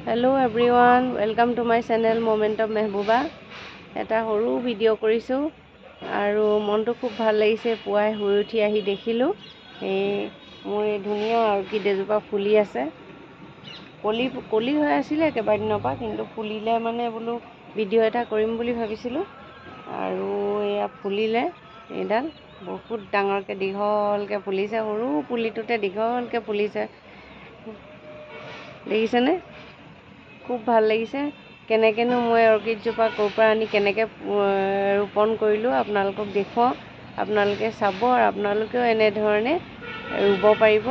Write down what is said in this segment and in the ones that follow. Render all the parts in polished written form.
Hello everyone, welcome to my channel Moment of Mehbooba. এটা সৰু video' কৰিছো আৰু মনটো খুব ভাল লাগিছে। পুৱাই শুই উঠি আহি দেখিলো মোৰ এই ধুনীয়া অৰ্কিড এজোপা ফুলি আছে। কলি হৈ আছিল কেইবাদিনৰ পৰা, কিন্তু ফুলিলে মানে বোলো ভিডিঅ' এটা কৰিম বুলি ভাবিছিলো আৰু এয়া ফুলিলে। এইডাল বহুত ডাঙৰকৈ দীঘলকৈ ফুলিছে, সৰু পুলিটোতে দীঘলকৈ ফুলিছে, দেখিছেনে? খুব ভাল লাগিছে। কেনেকেনো মই অৰ্কিডজোপা ক'ৰ পৰা আনি কেনেকৈ ৰোপণ কৰিলোঁ আপোনালোকক দেখুৱাওঁ। আপোনালোকে চাব আৰু আপোনালোকেও এনেধৰণে ৰুব পাৰিব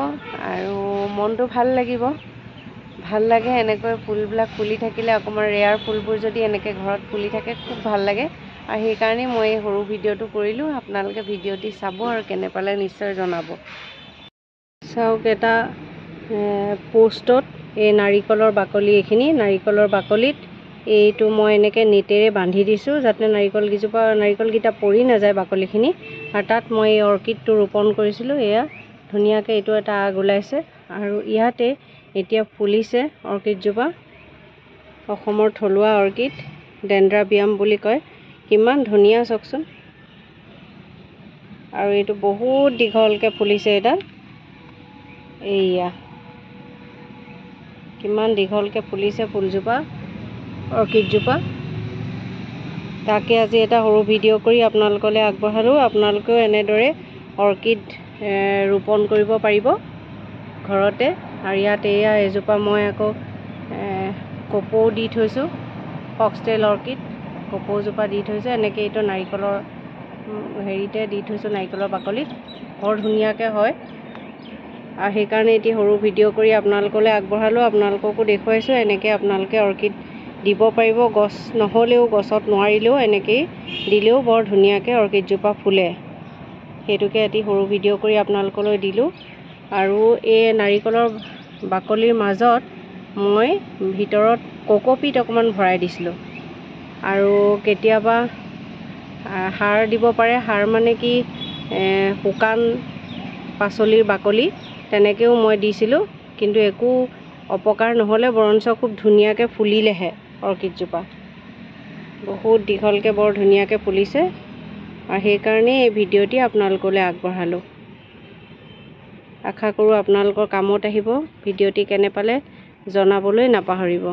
আৰু মনটো ভাল লাগিব। ভাল লাগে এনেকৈ ফুলবিলাক ফুলি থাকিলে, অকণমান ৰেয়াৰ ফুলবোৰ যদি এনেকৈ ঘৰত ফুলি থাকে খুব ভাল লাগে। আৰু সেইকাৰণে মই এই সৰু ভিডিঅ'টো কৰিলোঁ। আপোনালোকে ভিডিঅ'টি চাব আৰু কেনে পালে নিশ্চয় জনাব। চাওক, এটা পোষ্টত এই নাৰিকলৰ বাকলি, এইখিনি নাৰিকলৰ বাকলিত এইটো মই এনেকৈ নেটেৰে বান্ধি দিছোঁ যাতে নাৰিকলকেইটা পৰি নাযায় বাকলিখিনি। আৰু তাত মই এই অৰ্কিডটো ৰোপণ কৰিছিলোঁ। এয়া ধুনীয়াকৈ এইটো এটা আগ ওলাইছে আৰু ইয়াতে এতিয়া ফুলিছে অৰ্কিডজোপা। অসমৰ থলুৱা অৰ্কিড, ডেনড্ৰাবিয়াম বুলি কয়। কিমান ধুনীয়া চাওকচোন। আৰু এইটো বহুত দীঘলকৈ ফুলিছে। এডাল এইয়া কিমান দীঘলকৈ ফুলিছে ফুলজোপা, অৰ্কিডজোপা। তাকে আজি এটা সৰু ভিডিঅ' কৰি আপোনালোকলৈ আগবঢ়ালোঁ। আপোনালোকেও এনেদৰে অৰ্কিড ৰোপণ কৰিব পাৰিব ঘৰতে। আৰু ইয়াত এয়া এজোপা মই আকৌ কপৌ দি থৈছোঁ, ফক্সটেল অৰ্কিড কপৌজোপা দি থৈছোঁ। এনেকৈ এইটো নাৰিকলৰ হেৰিতে দি থৈছোঁ, নাৰিকলৰ বাকলিত। বৰ ধুনীয়াকৈ হয় আৰু সেইকাৰণে এটি সৰু ভিডিঅ' কৰি আপোনালোকলৈ আগবঢ়ালোঁ। আপোনালোককো দেখুৱাইছোঁ এনেকৈ আপোনালোকে অৰ্কিড দিব পাৰিব। গছ নহ'লেও, গছত নোৱাৰিলেও এনেকৈয়ে দিলেও বৰ ধুনীয়াকৈ অৰ্কিডজোপা ফুলে। সেইটোকে এটি সৰু ভিডিঅ' কৰি আপোনালোকলৈ দিলোঁ। আৰু এই নাৰিকলৰ বাকলিৰ মাজত মই ভিতৰত কোকোপিট অকণমান ভৰাই দিছিলোঁ। আৰু কেতিয়াবা সাৰ দিব পাৰে। সাৰ মানে কি, শুকান পাচলিৰ বাকলি তেনেকৈও মই দিছিলোঁ, কিন্তু একো অপকাৰ নহ'লে, বৰঞ্চ খুব ধুনীয়াকৈ ফুলিলেহে অৰ্কিডজোপা। বহুত দীঘলকৈ বৰ ধুনীয়াকৈ ফুলিছে আৰু সেইকাৰণেই এই ভিডিঅ'টি আপোনালোকলৈ আগবঢ়ালোঁ। আশা কৰোঁ আপোনালোকৰ কামত আহিব। ভিডিঅ'টি কেনে পালে জনাবলৈ নাপাহৰিব।